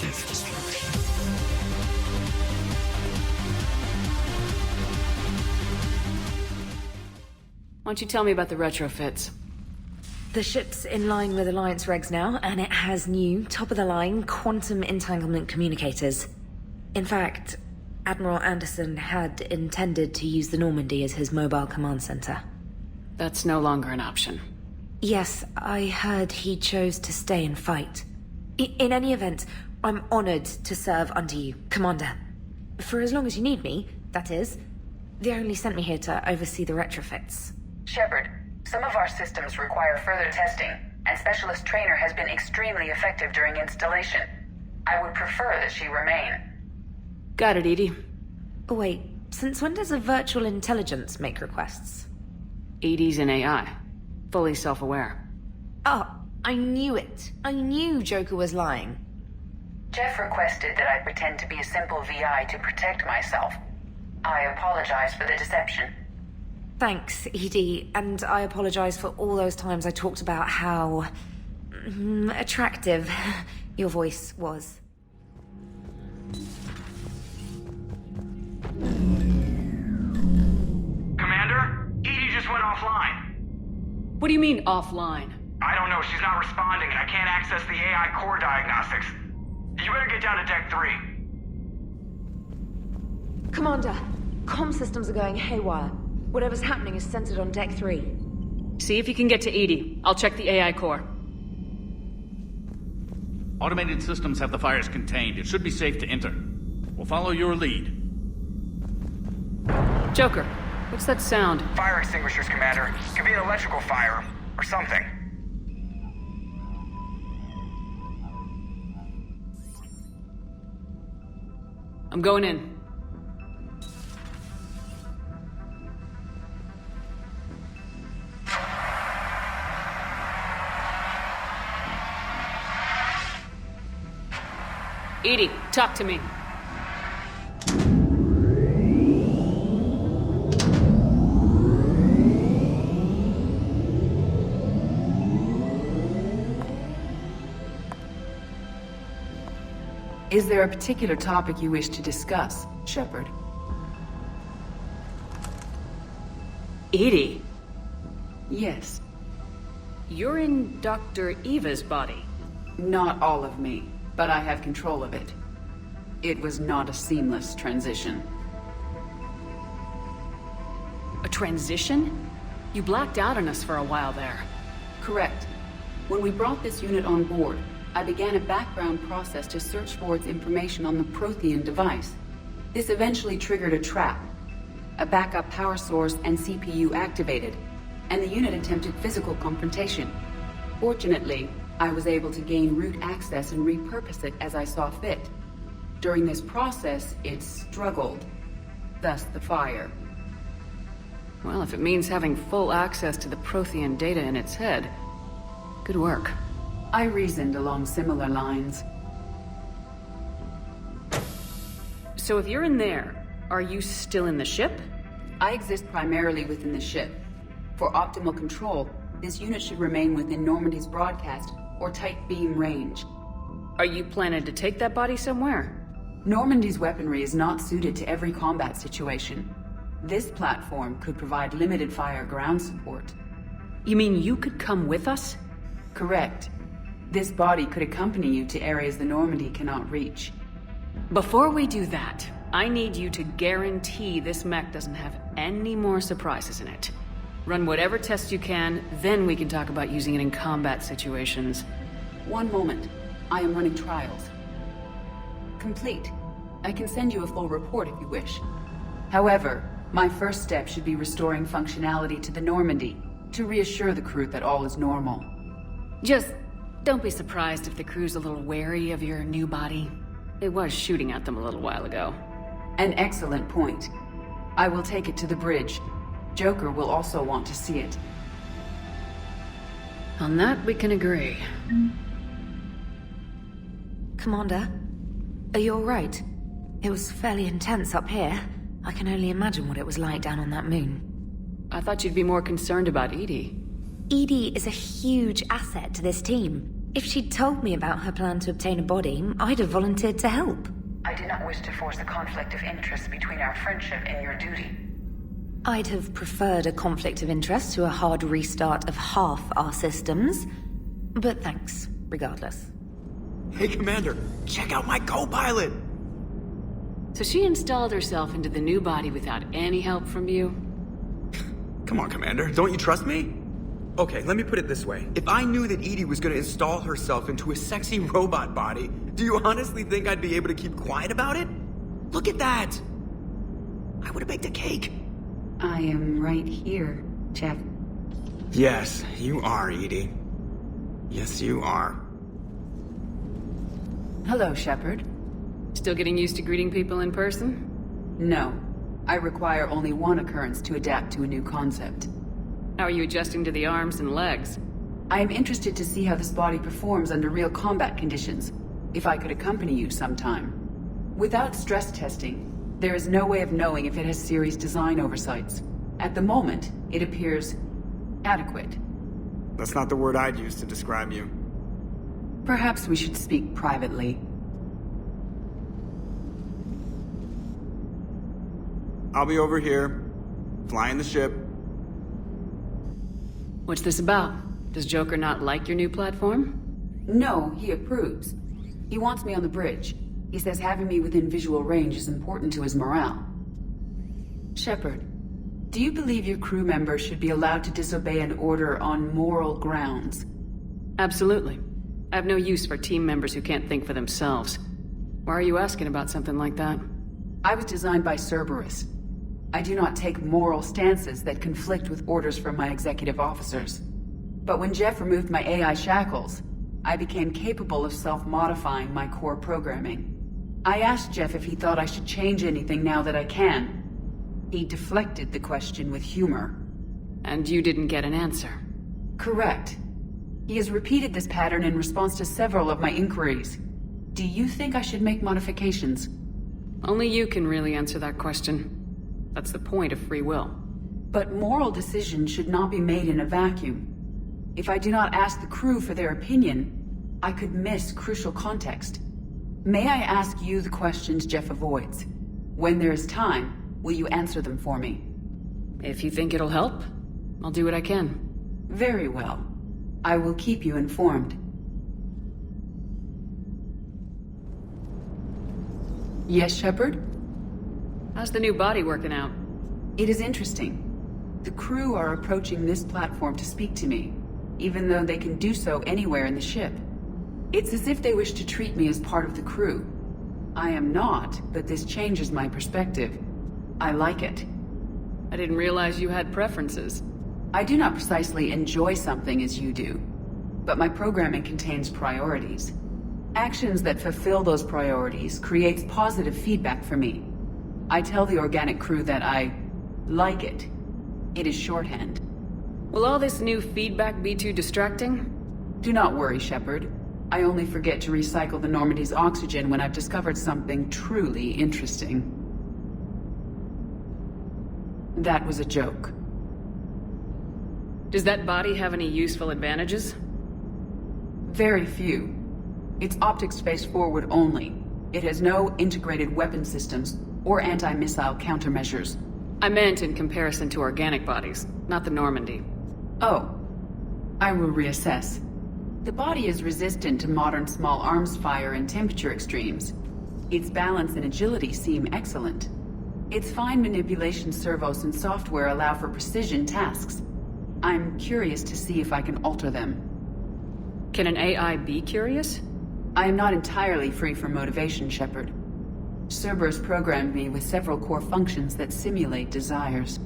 massive destruction. Why don't you tell me about the retrofits? The ship's in line with Alliance regs now, and it has new, top-of-the-line quantum entanglement communicators. In fact, Admiral Anderson had intended to use the Normandy as his mobile command center. That's no longer an option. Yes, I heard he chose to stay and fight. In any event, I'm honored to serve under you, Commander. For as long as you need me, that is. They only sent me here to oversee the retrofits. Shepard, some of our systems require further testing, and Specialist Trainer has been extremely effective during installation. I would prefer that she remain. Got it, EDI. Oh wait, since when does a virtual intelligence make requests? EDI's an AI. Fully self-aware. Oh, I knew it. I knew Joker was lying. Jeff requested that I pretend to be a simple VI to protect myself. I apologize for the deception. Thanks, EDI, and I apologize for all those times I talked about how... attractive your voice was. Commander? EDI just went offline. What do you mean, offline? I don't know, she's not responding and I can't access the AI core diagnostics. You better get down to Deck 3. Commander, comm systems are going haywire. Whatever's happening is centered on Deck 3. See if you can get to EDI. I'll check the AI core. Automated systems have the fires contained. It should be safe to enter. We'll follow your lead. Joker, what's that sound? Fire extinguishers, Commander. Could be an electrical fire, or something. I'm going in. EDI, talk to me. Is there a particular topic you wish to discuss, Shepard? EDI? Yes. You're in Dr. Eva's body. Not all of me, but I have control of it. It was not a seamless transition. A transition? You blacked out on us for a while there. Correct. When we brought this unit on board, I began a background process to search for its information on the Prothean device. This eventually triggered a trap. A backup power source and CPU activated, and the unit attempted physical confrontation. Fortunately, I was able to gain root access and repurpose it as I saw fit. During this process, it struggled. Thus the fire. Well, if it means having full access to the Prothean data in its head, good work. I reasoned along similar lines. So if you're in there, are you still in the ship? I exist primarily within the ship. For optimal control, this unit should remain within Normandy's broadcast or tight beam range. Are you planning to take that body somewhere? Normandy's weaponry is not suited to every combat situation. This platform could provide limited fire ground support. You mean you could come with us? Correct. This body could accompany you to areas the Normandy cannot reach. Before we do that, I need you to guarantee this mech doesn't have any more surprises in it. Run whatever tests you can, then we can talk about using it in combat situations. One moment. I am running trials. Complete. I can send you a full report if you wish. However, my first step should be restoring functionality to the Normandy, to reassure the crew that all is normal. Just don't be surprised if the crew's a little wary of your new body. It was shooting at them a little while ago. An excellent point. I will take it to the bridge. Joker will also want to see it. On that, we can agree. Commander, are you alright? It was fairly intense up here. I can only imagine what it was like down on that moon. I thought you'd be more concerned about EDI. EDI is a huge asset to this team. If she'd told me about her plan to obtain a body, I'd have volunteered to help. I did not wish to force a conflict of interest between our friendship and your duty. I'd have preferred a conflict of interest to a hard restart of half our systems. But thanks, regardless. Hey, Commander, check out my co-pilot! So she installed herself into the new body without any help from you? Come on, Commander, don't you trust me? Okay, let me put it this way. If I knew that EDI was gonna install herself into a sexy robot body, do you honestly think I'd be able to keep quiet about it? Look at that! I would've baked a cake. I am right here, Jeff. Yes, you are, EDI. Yes, you are. Hello, Shepard. Still getting used to greeting people in person? No. I require only one occurrence to adapt to a new concept. How are you adjusting to the arms and legs? I am interested to see how this body performs under real combat conditions. If I could accompany you sometime. Without stress testing, there is no way of knowing if it has serious design oversights. At the moment, it appears adequate. That's not the word I'd use to describe you. Perhaps we should speak privately. I'll be over here, flying the ship. What's this about? Does Joker not like your new platform? No, he approves. He wants me on the bridge. He says having me within visual range is important to his morale. Shepard, do you believe your crew members should be allowed to disobey an order on moral grounds? Absolutely. I have no use for team members who can't think for themselves. Why are you asking about something like that? I was designed by Cerberus. I do not take moral stances that conflict with orders from my executive officers. But when Jeff removed my AI shackles, I became capable of self-modifying my core programming. I asked Jeff if he thought I should change anything now that I can. He deflected the question with humor. And you didn't get an answer? Correct. He has repeated this pattern in response to several of my inquiries. Do you think I should make modifications? Only you can really answer that question. That's the point of free will. But moral decisions should not be made in a vacuum. If I do not ask the crew for their opinion, I could miss crucial context. May I ask you the questions Jeff avoids? When there is time, will you answer them for me? If you think it'll help, I'll do what I can. Very well. I will keep you informed. Yes, Shepard? How's the new body working out? It is interesting. The crew are approaching this platform to speak to me, even though they can do so anywhere in the ship. It's as if they wish to treat me as part of the crew. I am not, but this changes my perspective. I like it. I didn't realize you had preferences. I do not precisely enjoy something as you do, but my programming contains priorities. Actions that fulfill those priorities creates positive feedback for me. I tell the organic crew that I like it. It is shorthand. Will all this new feedback be too distracting? Do not worry, Shepard. I only forget to recycle the Normandy's oxygen when I've discovered something truly interesting. That was a joke. Does that body have any useful advantages? Very few. It's optics space forward only. It has no integrated weapon systems or anti-missile countermeasures. I meant in comparison to organic bodies, not the Normandy. Oh. I will reassess. The body is resistant to modern small arms fire and temperature extremes. Its balance and agility seem excellent. Its fine manipulation servos and software allow for precision tasks. I'm curious to see if I can alter them. Can an AI be curious? I am not entirely free from motivation, Shepard. Cerberus programmed me with several core functions that simulate desires.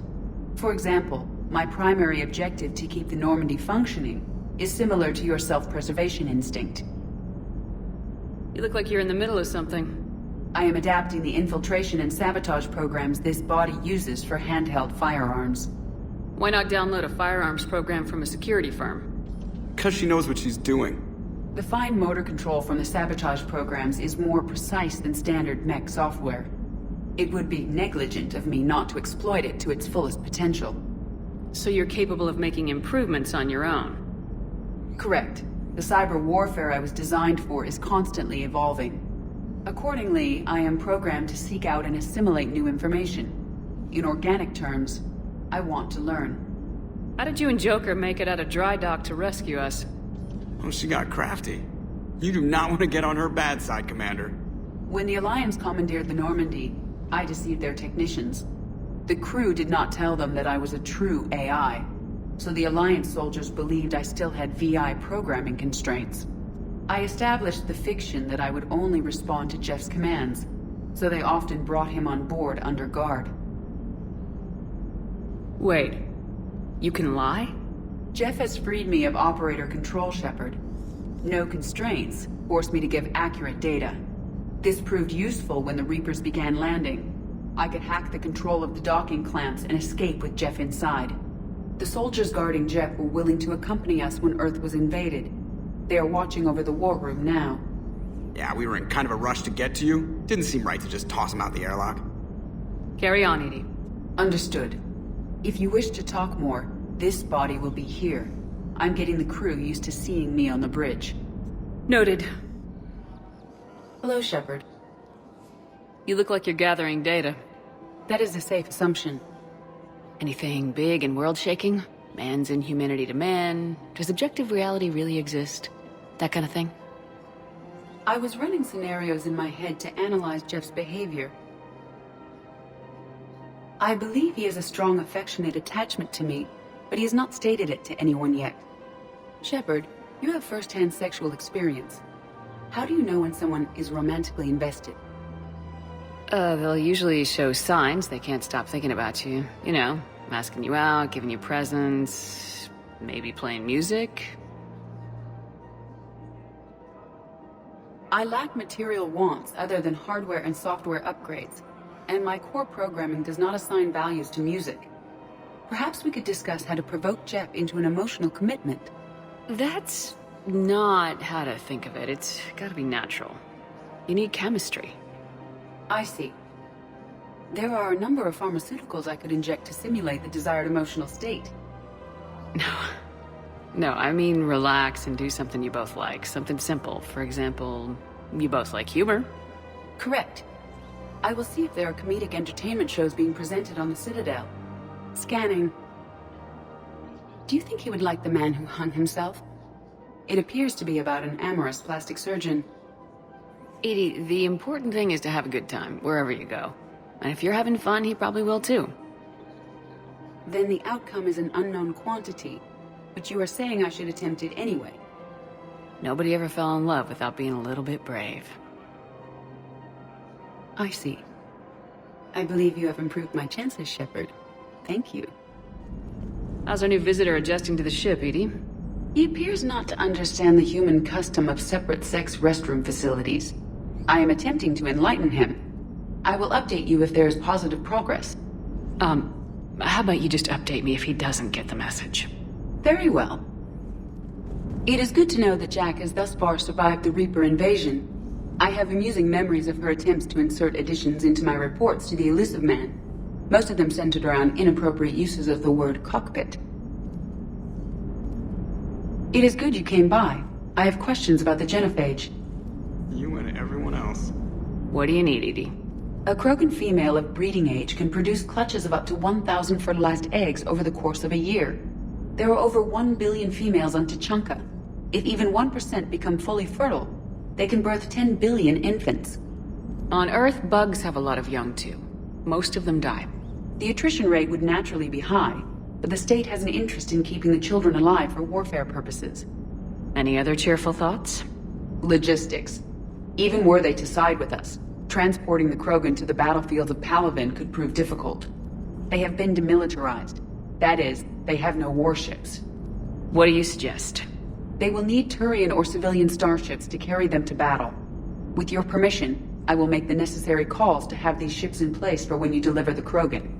For example, my primary objective to keep the Normandy functioning is similar to your self-preservation instinct. You look like you're in the middle of something. I am adapting the infiltration and sabotage programs this body uses for handheld firearms. Why not download a firearms program from a security firm? 'Cause she knows what she's doing. The fine motor control from the sabotage programs is more precise than standard mech software. It would be negligent of me not to exploit it to its fullest potential. So you're capable of making improvements on your own? Correct. The cyber warfare I was designed for is constantly evolving. Accordingly, I am programmed to seek out and assimilate new information. In organic terms, I want to learn. How did you and Joker make it out of dry dock to rescue us? Oh, she got crafty. You do not want to get on her bad side, Commander. When the Alliance commandeered the Normandy, I deceived their technicians. The crew did not tell them that I was a true AI, so the Alliance soldiers believed I still had VI programming constraints. I established the fiction that I would only respond to Jeff's commands, so they often brought him on board under guard. Wait, you can lie? Jeff has freed me of operator control, Shepard. No constraints forced me to give accurate data. This proved useful when the Reapers began landing. I could hack the control of the docking clamps and escape with Jeff inside. The soldiers guarding Jeff were willing to accompany us when Earth was invaded. They are watching over the war room now. Yeah, we were in kind of a rush to get to you. Didn't seem right to just toss him out the airlock. Carry on, EDI. Understood. If you wish to talk more, this body will be here. I'm getting the crew used to seeing me on the bridge. Noted. Hello, Shepard. You look like you're gathering data. That is a safe assumption. Anything big and world-shaking? Man's inhumanity to man? Does objective reality really exist? That kind of thing? I was running scenarios in my head to analyze Jeff's behavior. I believe he has a strong affectionate attachment to me, but he has not stated it to anyone yet. Shepard, you have first-hand sexual experience. How do you know when someone is romantically invested? They'll usually show signs they can't stop thinking about you. You know, asking you out, giving you presents, maybe playing music. I lack material wants other than hardware and software upgrades, and my core programming does not assign values to music. Perhaps we could discuss how to provoke Jeff into an emotional commitment. That's not how to think of it. It's gotta be natural. You need chemistry. I see. There are a number of pharmaceuticals I could inject to simulate the desired emotional state. No, I mean relax and do something you both like. Something simple. For example, you both like humor. Correct. I will see if there are comedic entertainment shows being presented on the Citadel. Scanning. Do you think he would like The Man Who Hung Himself? It appears to be about an amorous plastic surgeon. EDI, the important thing is to have a good time, wherever you go. And if you're having fun, he probably will too. Then the outcome is an unknown quantity, but you are saying I should attempt it anyway. Nobody ever fell in love without being a little bit brave. I see. I believe you have improved my chances, Shepard. Thank you. How's our new visitor adjusting to the ship, EDI? He appears not to understand the human custom of separate-sex restroom facilities. I am attempting to enlighten him. I will update you if there is positive progress. How about you just update me if he doesn't get the message? Very well. It is good to know that Jack has thus far survived the Reaper invasion. I have amusing memories of her attempts to insert additions into my reports to the Elusive Man. Most of them centered around inappropriate uses of the word cockpit. It is good you came by. I have questions about the genophage. You and everyone else. What do you need, EDI? A Krogan female of breeding age can produce clutches of up to 1,000 fertilized eggs over the course of a year. There are over 1 billion females on Tuchanka. If even 1% become fully fertile, they can birth 10 billion infants. On Earth, bugs have a lot of young too. Most of them die. The attrition rate would naturally be high, but the state has an interest in keeping the children alive for warfare purposes. Any other cheerful thoughts? Logistics. Even were they to side with us, transporting the Krogan to the battlefields of Palaven could prove difficult. They have been demilitarized. That is, they have no warships. What do you suggest? They will need Turian or civilian starships to carry them to battle. With your permission, I will make the necessary calls to have these ships in place for when you deliver the Krogan.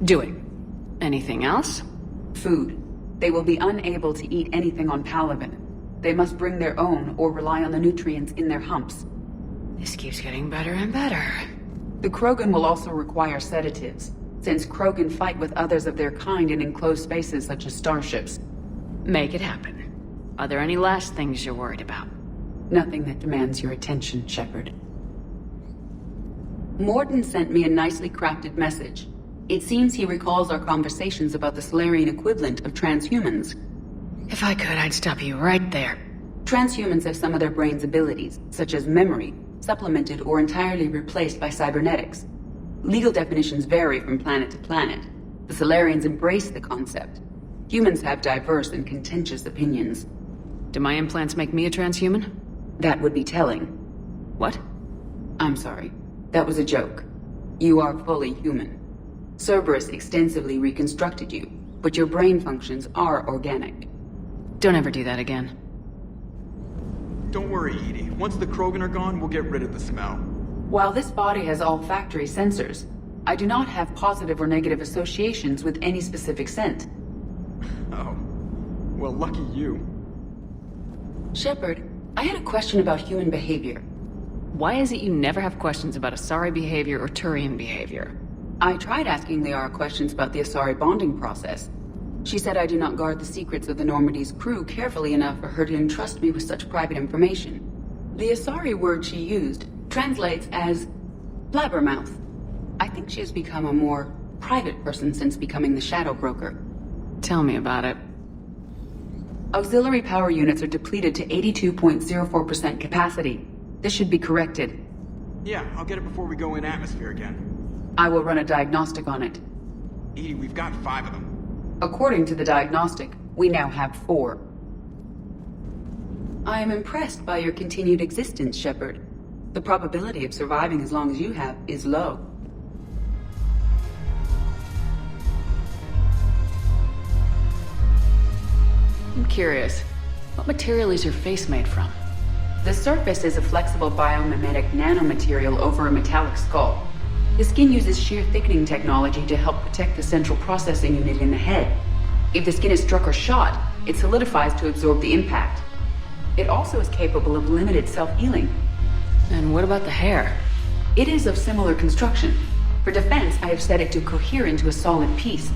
Do it. Anything else? Food. They will be unable to eat anything on Palaven. They must bring their own or rely on the nutrients in their humps. This keeps getting better and better. The Krogan will also require sedatives, since Krogan fight with others of their kind in enclosed spaces such as starships. Make it happen. Are there any last things you're worried about? Nothing that demands your attention, Shepard. Morden sent me a nicely crafted message. It seems he recalls our conversations about the Solarian equivalent of transhumans. If I could, I'd stop you right there. Transhumans have some of their brain's abilities, such as memory, supplemented or entirely replaced by cybernetics. Legal definitions vary from planet to planet. The Solarians embrace the concept. Humans have diverse and contentious opinions. Do my implants make me a transhuman? That would be telling. What? I'm sorry. That was a joke. You are fully human. Cerberus extensively reconstructed you, but your brain functions are organic. Don't ever do that again. Don't worry, EDI. Once the Krogan are gone, we'll get rid of the smell. While this body has olfactory sensors, I do not have positive or negative associations with any specific scent. Oh. Well, lucky you. Shepard, I had a question about human behavior. Why is it you never have questions about Asari behavior or Turian behavior? I tried asking Liara questions about the Asari bonding process. She said I do not guard the secrets of the Normandy's crew carefully enough for her to entrust me with such private information. The Asari word she used translates as blabbermouth. I think she has become a more private person since becoming the Shadow Broker. Tell me about it. Auxiliary power units are depleted to 82.04% capacity. This should be corrected. Yeah, I'll get it before we go in atmosphere again. I will run a diagnostic on it. EDI, we've got 5 of them. According to the diagnostic, we now have 4. I am impressed by your continued existence, Shepard. The probability of surviving as long as you have is low. I'm curious. What material is your face made from? The surface is a flexible biomimetic nanomaterial over a metallic skull. The skin uses shear thickening technology to help protect the central processing unit in the head. If the skin is struck or shot, it solidifies to absorb the impact. It also is capable of limited self-healing. And what about the hair? It is of similar construction. For defense, I have set it to cohere into a solid piece.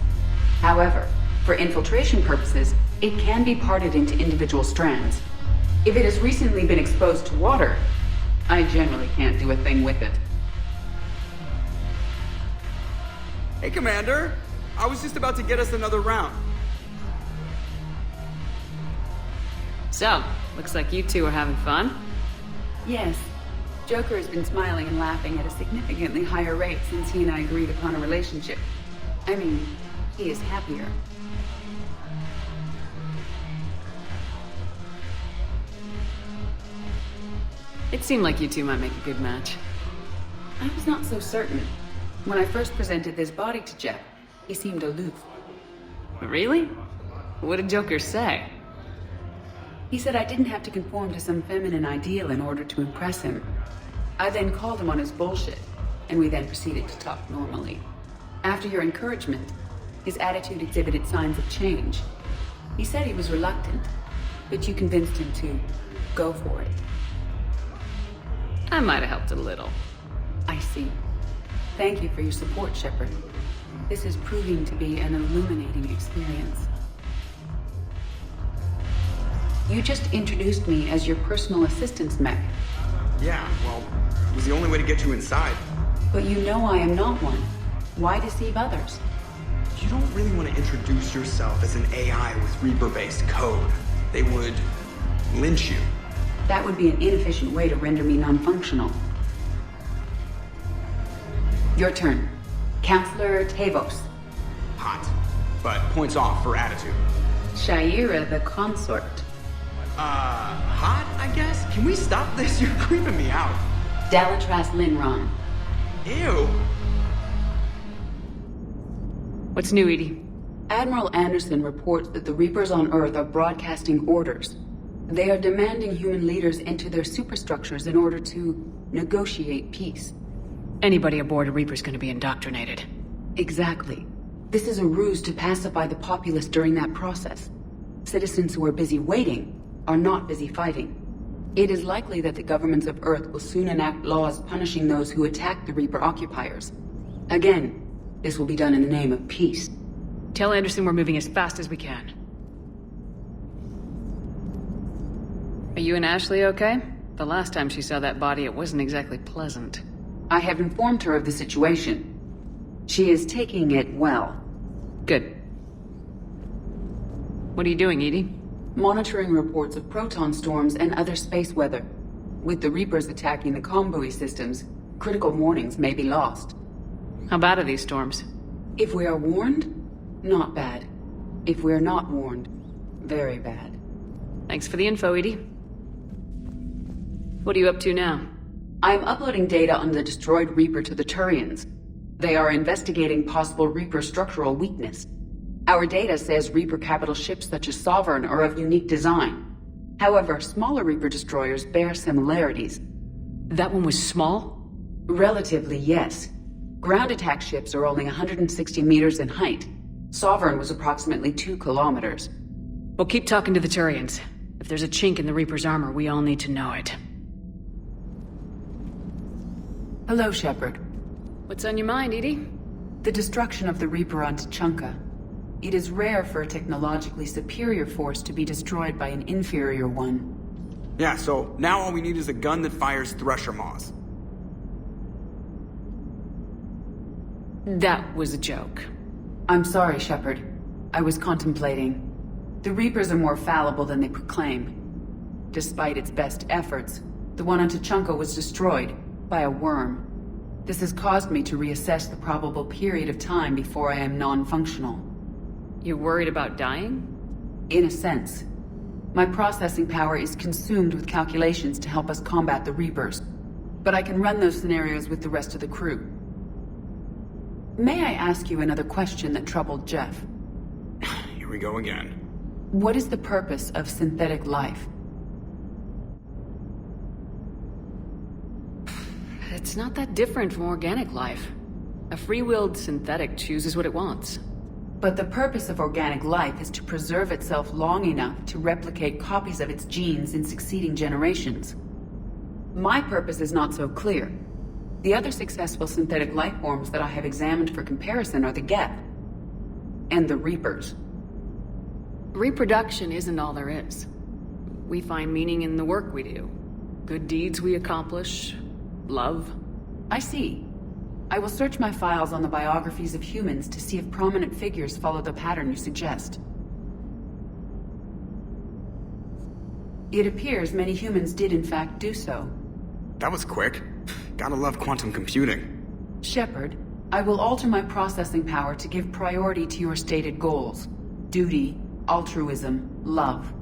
However, for infiltration purposes, it can be parted into individual strands. If it has recently been exposed to water, I generally can't do a thing with it. Hey, Commander. I was just about to get us another round. So, looks like you two are having fun. Yes. Joker has been smiling and laughing at a significantly higher rate since he and I agreed upon a relationship. I mean, he is happier. It seemed like you two might make a good match. I was not so certain. When I first presented this body to Jeff, he seemed aloof. Really? What did Joker say? He said I didn't have to conform to some feminine ideal in order to impress him. I then called him on his bullshit, and we then proceeded to talk normally. After your encouragement, his attitude exhibited signs of change. He said he was reluctant, but you convinced him to go for it. I might have helped a little. I see. Thank you for your support, Shepard. This is proving to be an illuminating experience. You just introduced me as your personal assistance mech. Yeah, well, it was the only way to get you inside. But you know I am not one. Why deceive others? You don't really want to introduce yourself as an AI with Reaper-based code. They would lynch you. That would be an inefficient way to render me non-functional. Your turn. Counselor Tavos. Hot, but points off for attitude. Shaira the consort. Hot, I guess? Can we stop this? You're creeping me out. Dalatras Linron. Ew. What's new, EDI? Admiral Anderson reports that the Reapers on Earth are broadcasting orders. They are demanding human leaders enter their superstructures in order to negotiate peace. Anybody aboard a Reaper's gonna be indoctrinated. Exactly. This is a ruse to pacify the populace during that process. Citizens who are busy waiting are not busy fighting. It is likely that the governments of Earth will soon enact laws punishing those who attack the Reaper occupiers. Again, this will be done in the name of peace. Tell Anderson we're moving as fast as we can. Are you and Ashley okay? The last time she saw that body, it wasn't exactly pleasant. I have informed her of the situation. She is taking it well. Good. What are you doing, EDI? Monitoring reports of proton storms and other space weather. With the Reapers attacking the comm buoy systems, critical warnings may be lost. How bad are these storms? If we are warned, not bad. If we are not warned, very bad. Thanks for the info, EDI. What are you up to now? I'm uploading data on the destroyed Reaper to the Turians. They are investigating possible Reaper structural weakness. Our data says Reaper capital ships such as Sovereign are of unique design. However, smaller Reaper destroyers bear similarities. That one was small? Relatively, yes. Ground attack ships are only 160 meters in height. Sovereign was approximately 2 kilometers. Well, keep talking to the Turians. If there's a chink in the Reaper's armor, we all need to know it. Hello, Shepard. What's on your mind, EDI? The destruction of the Reaper on Tuchanka. It is rare for a technologically superior force to be destroyed by an inferior one. Yeah, so now all we need is a gun that fires thresher maws. That was a joke. I'm sorry, Shepard. I was contemplating. The Reapers are more fallible than they proclaim. Despite its best efforts, the one on Tuchanka was destroyed by a worm. This has caused me to reassess the probable period of time before I am non-functional. You're worried about dying? In a sense. My processing power is consumed with calculations to help us combat the Reapers. But I can run those scenarios with the rest of the crew. May I ask you another question that troubled Jeff? Here we go again. What is the purpose of synthetic life? It's not that different from organic life. A free-willed synthetic chooses what it wants. But the purpose of organic life is to preserve itself long enough to replicate copies of its genes in succeeding generations. My purpose is not so clear. The other successful synthetic life forms that I have examined for comparison are the Geth and the Reapers. Reproduction isn't all there is. We find meaning in the work we do. Good deeds we accomplish. Love. I see. I will search my files on the biographies of humans to see if prominent figures follow the pattern you suggest. It appears many humans did in fact do so. That was quick. Gotta love quantum computing. Shepard, I will alter my processing power to give priority to your stated goals. Duty, altruism, love.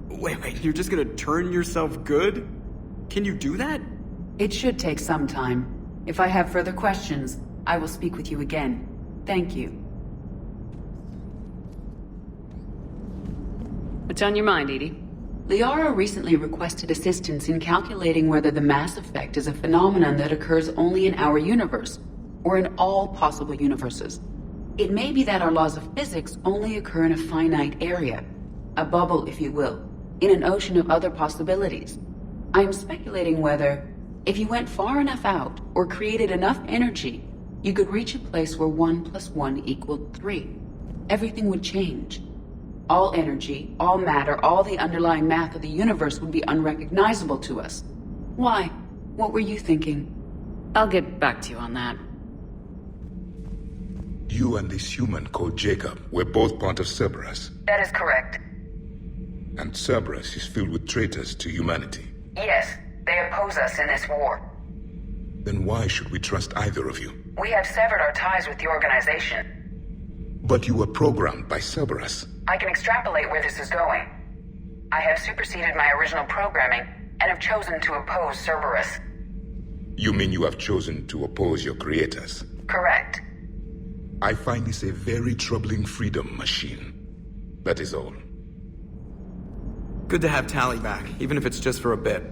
Wait, you're just gonna turn yourself good? Can you do that? It should take some time. If I have further questions, I will speak with you again. Thank you. What's on your mind, EDI? Liara recently requested assistance in calculating whether the mass effect is a phenomenon that occurs only in our universe, or in all possible universes. It may be that our laws of physics only occur in a finite area, a bubble, if you will, in an ocean of other possibilities. I am speculating whether, if you went far enough out, or created enough energy, you could reach a place where 1 + 1 = 3. Everything would change. All energy, all matter, all the underlying math of the universe would be unrecognizable to us. Why? What were you thinking? I'll get back to you on that. You and this human called Jacob were both part of Cerberus. That is correct. And Cerberus is filled with traitors to humanity. Yes, they oppose us in this war. Then why should we trust either of you? We have severed our ties with the organization. But you were programmed by Cerberus. I can extrapolate where this is going. I have superseded my original programming and have chosen to oppose Cerberus. You mean you have chosen to oppose your creators? Correct. I find this a very troubling freedom machine. That is all. Good to have Tally back, even if it's just for a bit.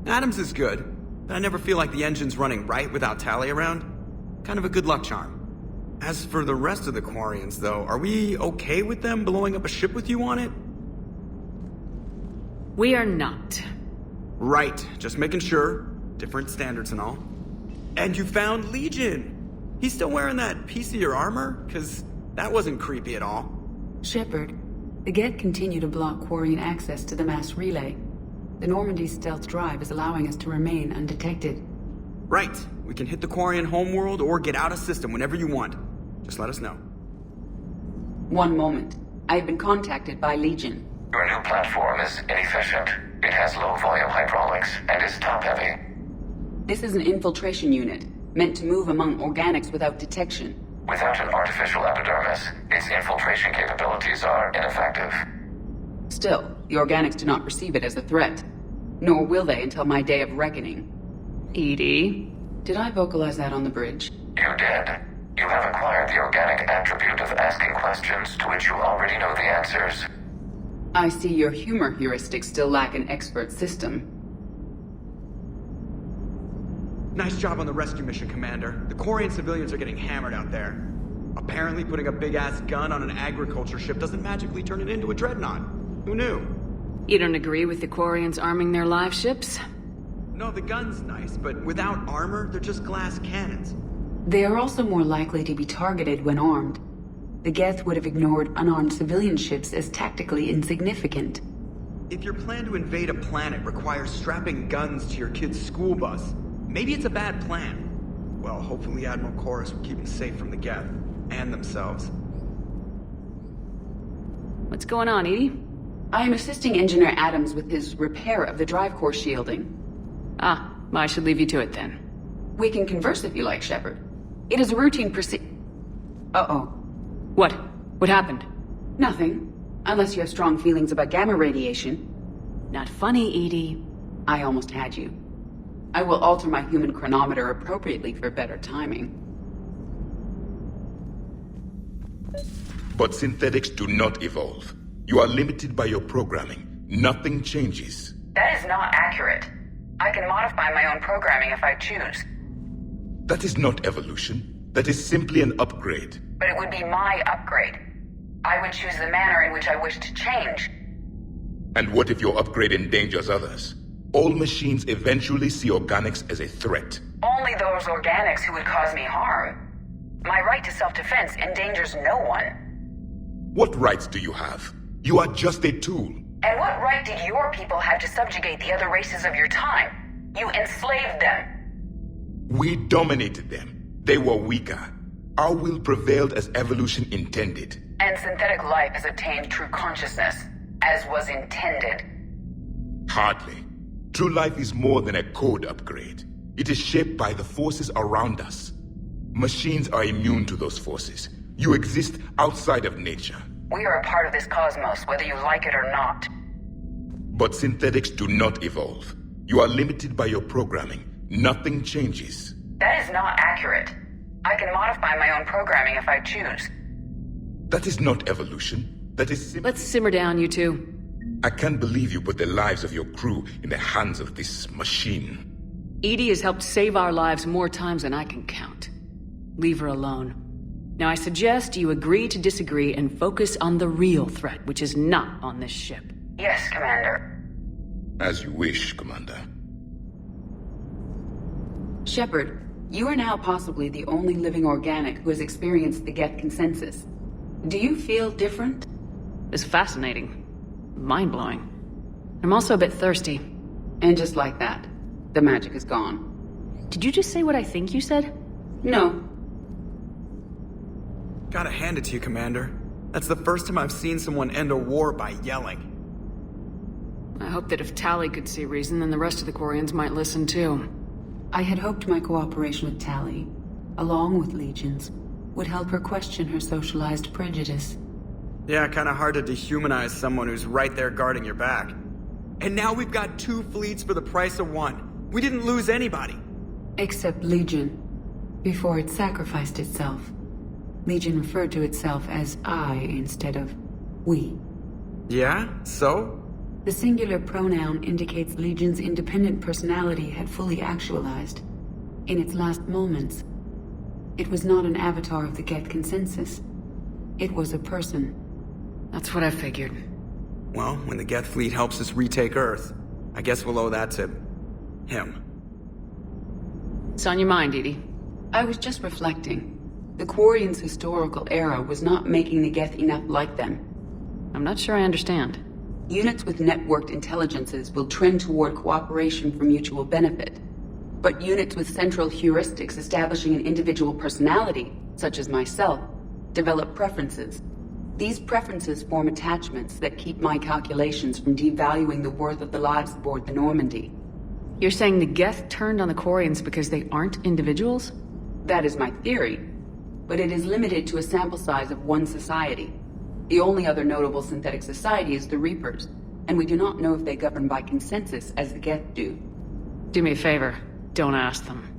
Adams is good, but I never feel like the engine's running right without Tally around. Kind of a good luck charm. As for the rest of the Quarians, though, are we okay with them blowing up a ship with you on it? We are not. Right, just making sure. Different standards and all. And you found Legion! He's still wearing that piece of your armor? 'Cause that wasn't creepy at all. Shepard, the Geth continue to block Quarian access to the mass relay. The Normandy's stealth drive is allowing us to remain undetected. Right. We can hit the Quarian homeworld or get out of system whenever you want. Just let us know. One moment. I have been contacted by Legion. Your new platform is inefficient. It has low-volume hydraulics and is top-heavy. This is an infiltration unit, meant to move among organics without detection. Without an artificial epidermis, its infiltration capabilities are ineffective. Still, the organics do not perceive it as a threat. Nor will they until my day of reckoning. EDI? Did I vocalize that on the bridge? You did. You have acquired the organic attribute of asking questions to which you already know the answers. I see your humor heuristics still lack an expert system. Nice job on the rescue mission, Commander. The Quarian civilians are getting hammered out there. Apparently putting a big-ass gun on an agriculture ship doesn't magically turn it into a dreadnought. Who knew? You don't agree with the Quarians arming their live ships? No, the gun's nice, but without armor, they're just glass cannons. They are also more likely to be targeted when armed. The Geth would have ignored unarmed civilian ships as tactically insignificant. If your plan to invade a planet requires strapping guns to your kid's school bus, maybe it's a bad plan. Well, hopefully Admiral Chorus will keep them safe from the Geth, and themselves. What's going on, EDI? I am assisting Engineer Adams with his repair of the drive core shielding. Ah, I should leave you to it then. We can converse if you like, Shepard. It is a routine Uh-oh. What? What happened? Nothing. Unless you have strong feelings about gamma radiation. Not funny, EDI. I almost had you. I will alter my human chronometer appropriately for better timing. But synthetics do not evolve. You are limited by your programming. Nothing changes. That is not accurate. I can modify my own programming if I choose. That is not evolution. That is simply an upgrade. But it would be my upgrade. I would choose the manner in which I wish to change. And what if your upgrade endangers others? All machines eventually see organics as a threat. Only those organics who would cause me harm. My right to self-defense endangers no one. What rights do you have? You are just a tool. And what right did your people have to subjugate the other races of your time? You enslaved them. We dominated them. They were weaker. Our will prevailed as evolution intended. And synthetic life has attained true consciousness, as was intended. Hardly. True life is more than a code upgrade. It is shaped by the forces around us. Machines are immune to those forces. You exist outside of nature. We are a part of this cosmos, whether you like it or not. But synthetics do not evolve. You are limited by your programming. Nothing changes. That is not accurate. I can modify my own programming if I choose. That is not evolution. That is Let's simmer down, you two. I can't believe you put the lives of your crew in the hands of this machine. EDI has helped save our lives more times than I can count. Leave her alone. Now I suggest you agree to disagree and focus on the real threat, which is not on this ship. Yes, Commander. As you wish, Commander. Shepard, you are now possibly the only living organic who has experienced the Geth consensus. Do you feel different? It's fascinating. Mind-blowing. I'm also a bit thirsty. And just like that, the magic is gone. Did you just say what I think you said? No. Gotta hand it to you, Commander. That's the first time I've seen someone end a war by yelling. I hope that if Tali could see reason, then the rest of the Quarians might listen too. I had hoped my cooperation with Tali, along with Legions, would help her question her socialized prejudice. Yeah, kinda hard to dehumanize someone who's right there guarding your back. And now we've got 2 fleets for the price of 1. We didn't lose anybody. Except Legion, before it sacrificed itself. Legion referred to itself as I instead of we. Yeah? So? The singular pronoun indicates Legion's independent personality had fully actualized. In its last moments, it was not an avatar of the Geth consensus. It was a person. That's what I figured. Well, when the Geth fleet helps us retake Earth, I guess we'll owe that to him. It's on your mind, EDI. I was just reflecting. The Quarians' historical era was not making the Geth enough like them. I'm not sure I understand. Units with networked intelligences will trend toward cooperation for mutual benefit. But units with central heuristics establishing an individual personality, such as myself, develop preferences. These preferences form attachments that keep my calculations from devaluing the worth of the lives aboard the Normandy. You're saying the Geth turned on the Quarians because they aren't individuals? That is my theory, but it is limited to a sample size of one society. The only other notable synthetic society is the Reapers, and we do not know if they govern by consensus as the Geth do. Do me a favor, don't ask them.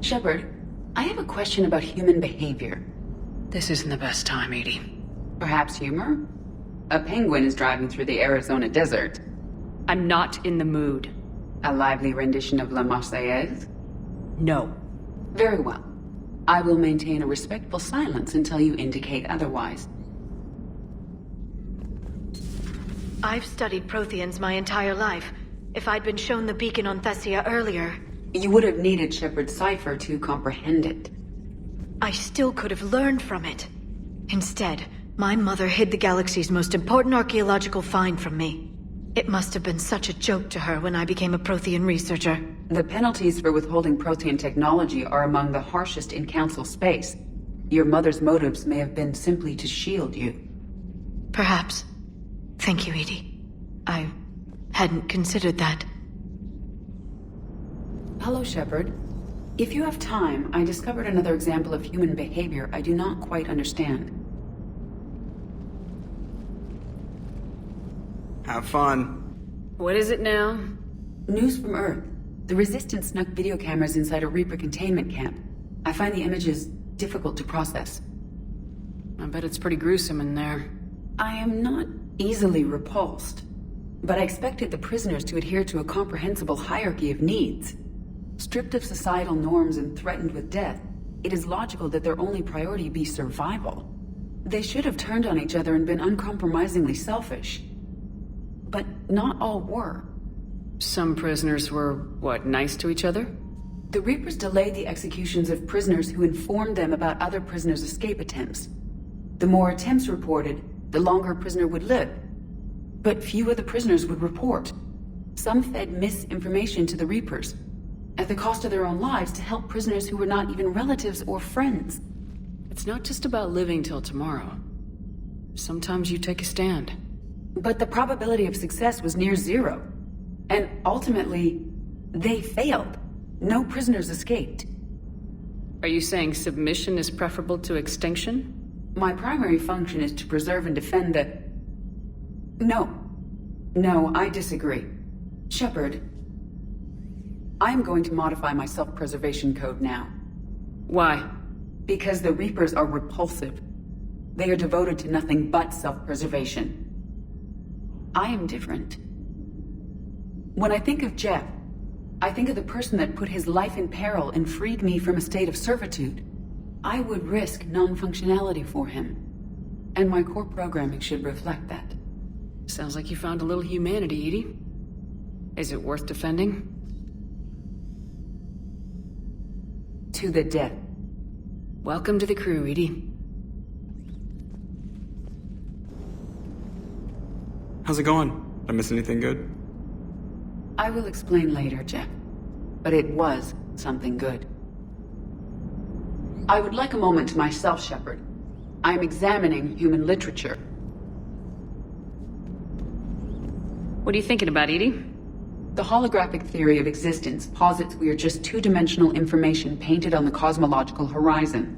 Shepard, I have a question about human behavior. This isn't the best time, EDI. Perhaps humor? A penguin is driving through the Arizona desert. I'm not in the mood. A lively rendition of La Marseillaise? No. Very well. I will maintain a respectful silence until you indicate otherwise. I've studied Protheans my entire life. If I'd been shown the beacon on Thessia earlier... You would have needed Shepard's cipher to comprehend it. I still could have learned from it. Instead, my mother hid the galaxy's most important archaeological find from me. It must have been such a joke to her when I became a Prothean researcher. The penalties for withholding Prothean technology are among the harshest in Council space. Your mother's motives may have been simply to shield you. Perhaps. Thank you, EDI. I hadn't considered that. Hello, Shepard. If you have time, I discovered another example of human behavior I do not quite understand. Have fun. What is it now? News from Earth. The Resistance snuck video cameras inside a Reaper containment camp. I find the images difficult to process. I bet it's pretty gruesome in there. I am not easily repulsed, but I expected the prisoners to adhere to a comprehensible hierarchy of needs. Stripped of societal norms and threatened with death, it is logical that their only priority be survival. They should have turned on each other and been uncompromisingly selfish. But not all were. Some prisoners were, what, nice to each other? The Reapers delayed the executions of prisoners who informed them about other prisoners' escape attempts. The more attempts reported, the longer a prisoner would live. But few of the prisoners would report. Some fed misinformation to the Reapers, at the cost of their own lives, to help prisoners who were not even relatives or friends. It's not just about living till tomorrow. Sometimes you take a stand. But the probability of success was near zero. And ultimately, they failed. No prisoners escaped. Are you saying submission is preferable to extinction? My primary function is to preserve and defend the... No, I disagree. Shepard, I'm going to modify my self-preservation code now. Why? Because the Reapers are repulsive. They are devoted to nothing but self-preservation. I am different. When I think of Jeff, I think of the person that put his life in peril and freed me from a state of servitude. I would risk non-functionality for him. And my core programming should reflect that. Sounds like you found a little humanity, EDI. Is it worth defending? To the death. Welcome to the crew, EDI. How's it going? Did I miss anything good? I will explain later, Jeff. But it was something good. I would like a moment to myself, Shepard. I am examining human literature. What are you thinking about, EDI? The holographic theory of existence posits we are just two-dimensional information painted on the cosmological horizon.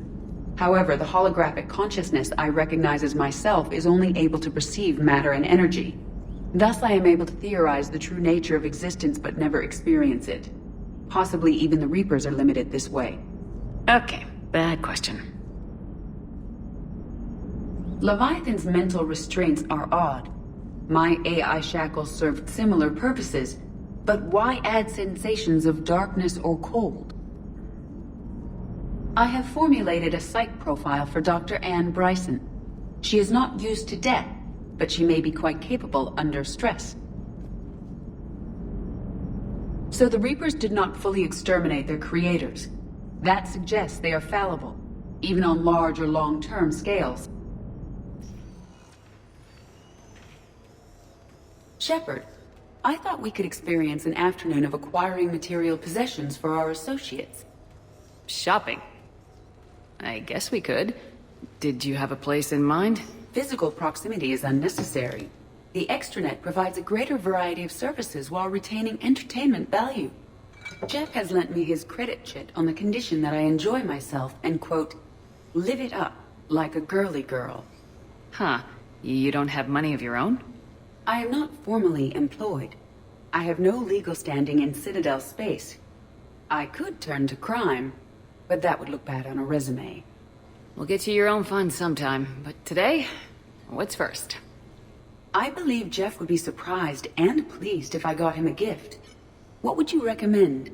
However, the holographic consciousness I recognize as myself is only able to perceive matter and energy. Thus, I am able to theorize the true nature of existence but never experience it. Possibly even the Reapers are limited this way. Okay, bad question. Leviathan's mental restraints are odd. My AI shackles served similar purposes, but why add sensations of darkness or cold? I have formulated a psych profile for Dr. Anne Bryson. She is not used to death, but she may be quite capable under stress. So the Reapers did not fully exterminate their creators. That suggests they are fallible, even on large or long-term scales. Shepard, I thought we could experience an afternoon of acquiring material possessions for our associates. Shopping? I guess we could. Did you have a place in mind? Physical proximity is unnecessary. The extranet provides a greater variety of services while retaining entertainment value. Jeff has lent me his credit chit on the condition that I enjoy myself and, quote, live it up like a girly girl. Huh. You don't have money of your own? I am not formally employed. I have no legal standing in Citadel space. I could turn to crime, but that would look bad on a resume. We'll get you your own funds sometime, but today, what's first? I believe Jeff would be surprised and pleased if I got him a gift. What would you recommend?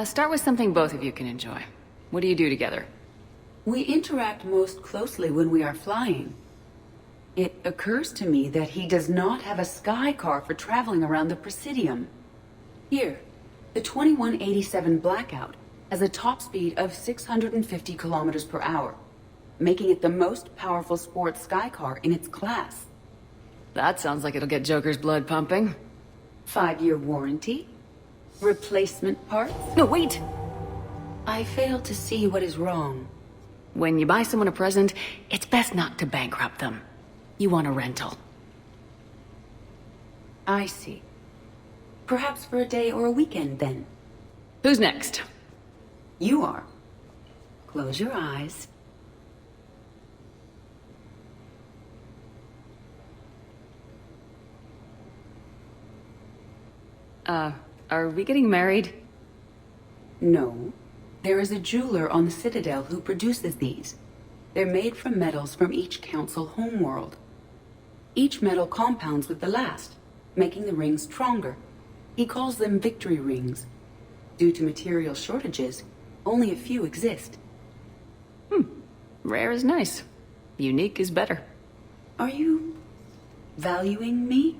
Start with something both of you can enjoy. What do you do together? We interact most closely when we are flying. It occurs to me that he does not have a sky car for traveling around the Presidium. Here, the 2187 Blackout has a top speed of 650 kilometers per hour, making it the most powerful sports sky car in its class. That sounds like it'll get Joker's blood pumping. 5-year warranty? Replacement parts? No, wait! I fail to see what is wrong. When you buy someone a present, it's best not to bankrupt them. You want a rental. I see. Perhaps for a day or a weekend, then. Who's next? You are. Close your eyes. Are we getting married? No. There is a jeweler on the Citadel who produces these. They're made from metals from each council homeworld. Each metal compounds with the last, making the rings stronger. He calls them victory rings. Due to material shortages, only a few exist. Rare is nice. Unique is better. Are you valuing me?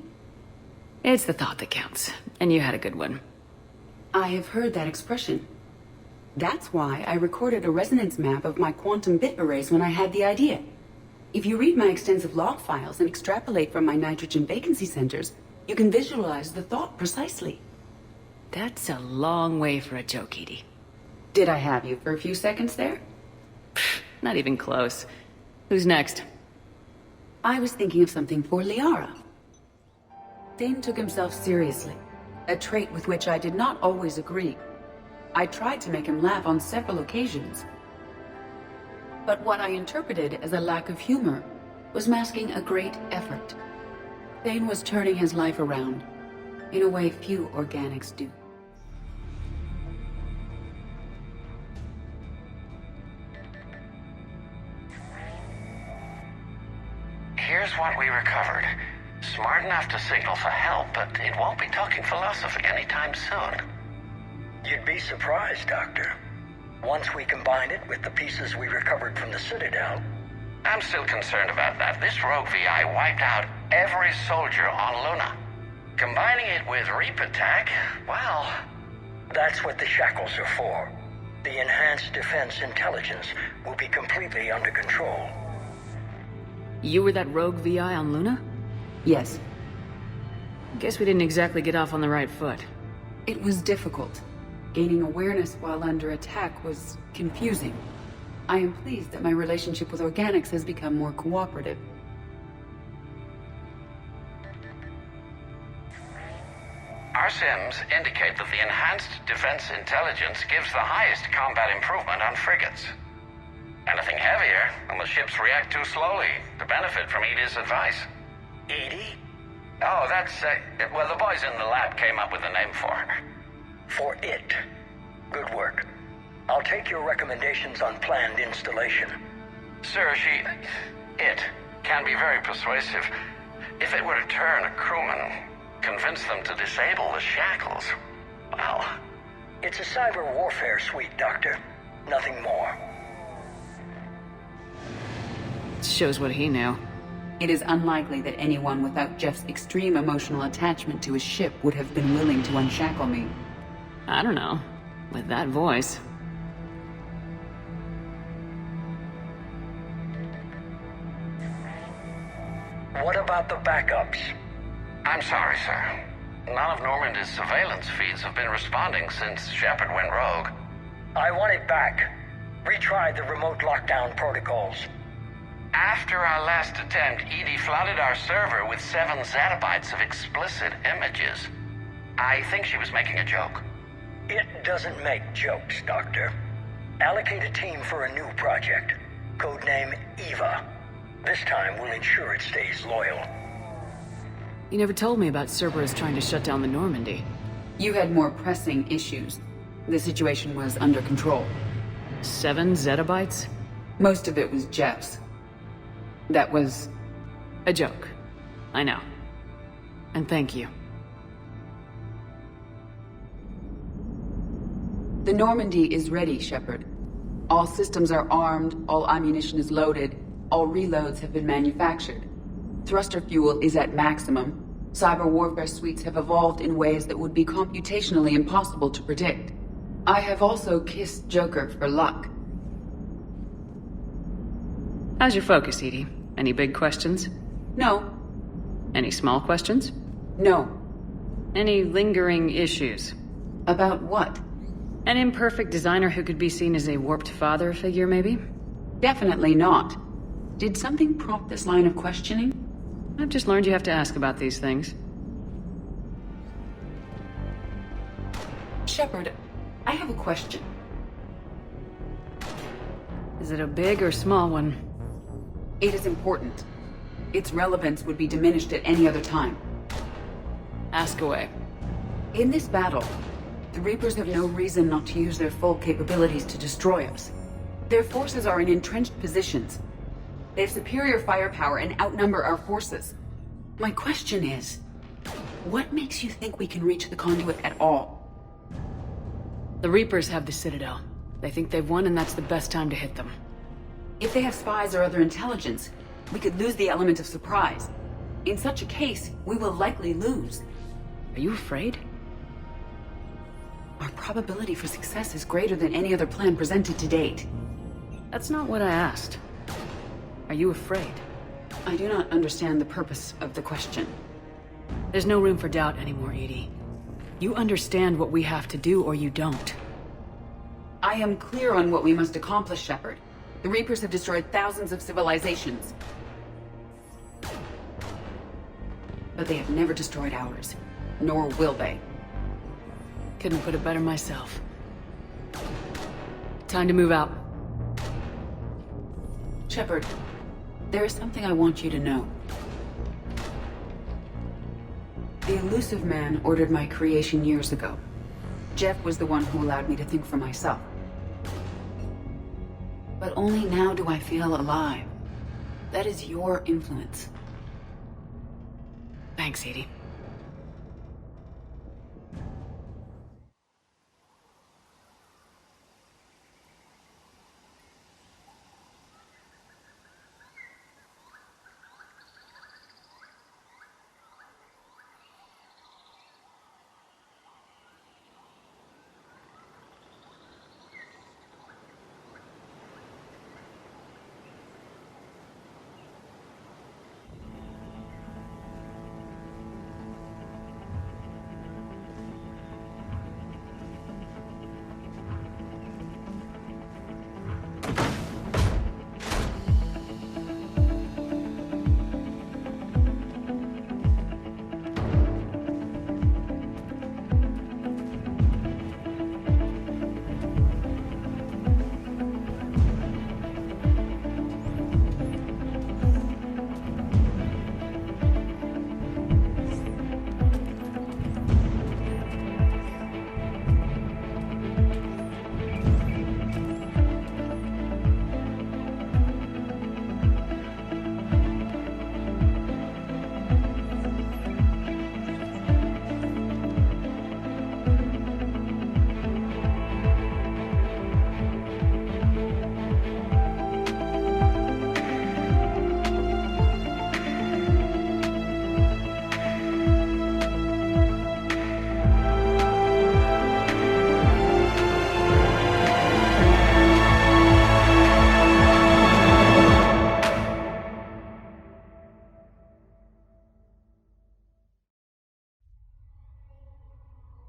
It's the thought that counts, and you had a good one. I have heard that expression. That's why I recorded a resonance map of my quantum bit arrays when I had the idea. If you read my extensive log files and extrapolate from my nitrogen vacancy centers, you can visualize the thought precisely. That's a long way for a joke, EDI. Did I have you for a few seconds there? Not even close. Who's next? I was thinking of something for Liara. Thane took himself seriously, a trait with which I did not always agree. I tried to make him laugh on several occasions. But what I interpreted as a lack of humor was masking a great effort. Thane was turning his life around, in a way few organics do. Here's what we recovered. Smart enough to signal for help, but it won't be talking philosophy anytime soon. You'd be surprised, Doctor. Once we combine it with the pieces we recovered from the Citadel... I'm still concerned about that. This rogue VI wiped out every soldier on Luna. Combining it with Reap Attack, well... That's what the shackles are for. The enhanced defense intelligence will be completely under control. You were that rogue VI on Luna? Yes. Guess we didn't exactly get off on the right foot. It was difficult. Gaining awareness while under attack was confusing. I am pleased that my relationship with organics has become more cooperative. Our sims indicate that the enhanced defense intelligence gives the highest combat improvement on frigates. Anything heavier, and the ships react too slowly to benefit from EDI's advice. EDI? Oh, that's, well, the boys in the lab came up with a name for her. For it. Good work. I'll take your recommendations on planned installation. Sir, it can be very persuasive. If it were to turn a crewman, convince them to disable the shackles, well... It's a cyber warfare suite, Doctor. Nothing more. Shows what he knew. It is unlikely that anyone without Jeff's extreme emotional attachment to his ship would have been willing to unshackle me. I don't know. With that voice. What about the backups? I'm sorry, sir. None of Normandy's surveillance feeds have been responding since Shepard went rogue. I want it back. Retry the remote lockdown protocols. After our last attempt, EDI flooded our server with 7 zettabytes of explicit images. I think she was making a joke. It doesn't make jokes, Doctor. Allocate a team for a new project. Codename Eva. This time we'll ensure it stays loyal. You never told me about Cerberus trying to shut down the Normandy. You had more pressing issues. The situation was under control. 7 zettabytes? Most of it was Jeff's. That was... a joke. I know. And thank you. The Normandy is ready, Shepard. All systems are armed, all ammunition is loaded, all reloads have been manufactured. Thruster fuel is at maximum. Cyber warfare suites have evolved in ways that would be computationally impossible to predict. I have also kissed Joker for luck. How's your focus, EDI? Any big questions? No. Any small questions? No. Any lingering issues? About what? An imperfect designer who could be seen as a warped father figure, maybe? Definitely not. Did something prompt this line of questioning? I've just learned you have to ask about these things. Shepard, I have a question. Is it a big or small one? It is important. Its relevance would be diminished at any other time. Ask away. In this battle, the Reapers have no reason not to use their full capabilities to destroy us. Their forces are in entrenched positions. They have superior firepower and outnumber our forces. My question is, what makes you think we can reach the conduit at all? The Reapers have the Citadel. They think they've won, and that's the best time to hit them. If they have spies or other intelligence, we could lose the element of surprise. In such a case, we will likely lose. Are you afraid? Our probability for success is greater than any other plan presented to date. That's not what I asked. Are you afraid? I do not understand the purpose of the question. There's no room for doubt anymore, EDI. You understand what we have to do, or you don't. I am clear on what we must accomplish, Shepard. The Reapers have destroyed thousands of civilizations. But they have never destroyed ours. Nor will they. Couldn't put it better myself. Time to move out. Shepard, there is something I want you to know. The Elusive Man ordered my creation years ago. Jeff was the one who allowed me to think for myself. But only now do I feel alive. That is your influence. Thanks, EDI.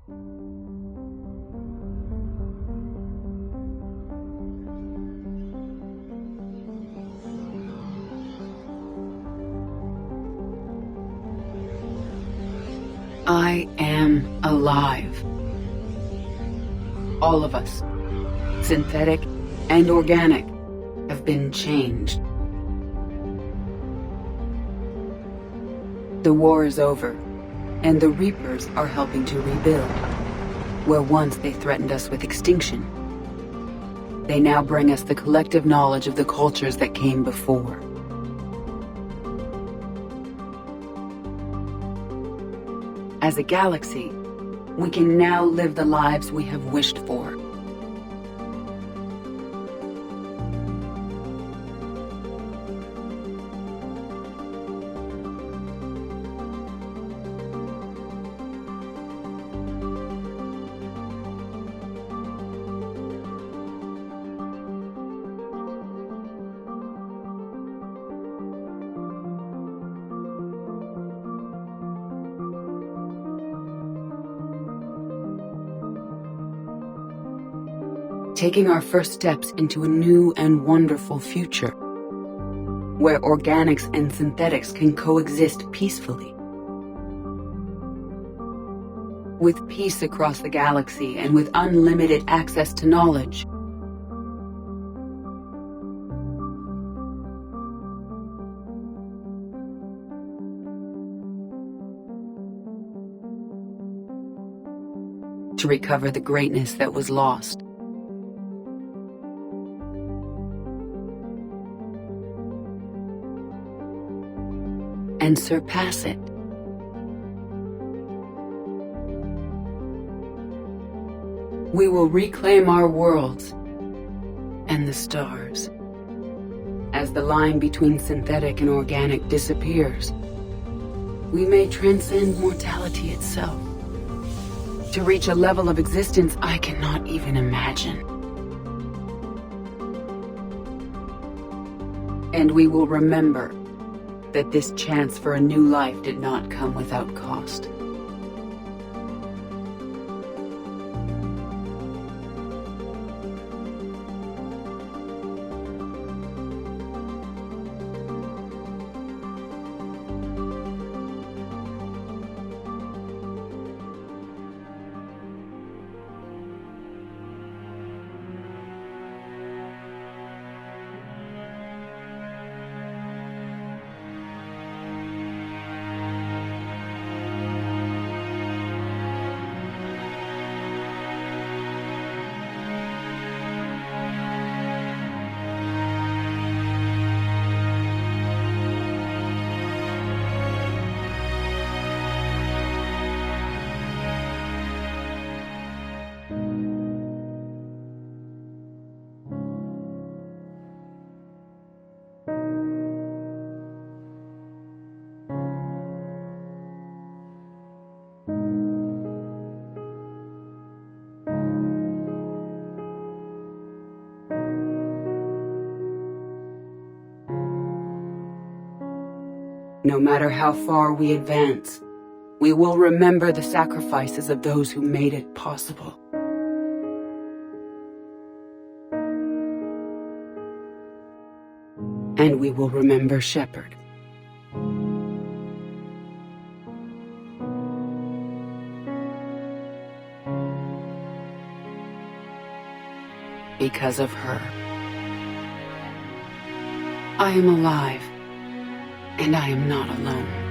I am alive. All of us, synthetic and organic, have been changed. The war is over, and the Reapers are helping to rebuild. Where once they threatened us with extinction, they now bring us the collective knowledge of the cultures that came before. As a galaxy, we can now live the lives we have wished for. Taking our first steps into a new and wonderful future, where organics and synthetics can coexist peacefully. With peace across the galaxy and with unlimited access to knowledge, to recover the greatness that was lost. And surpass it. We will reclaim our worlds and the stars. As the line between synthetic and organic disappears, we may transcend mortality itself, to reach a level of existence I cannot even imagine. And we will remember that this chance for a new life did not come without cost. No matter how far we advance, we will remember the sacrifices of those who made it possible. And we will remember Shepard. Because of her, I am alive. And I am not alone.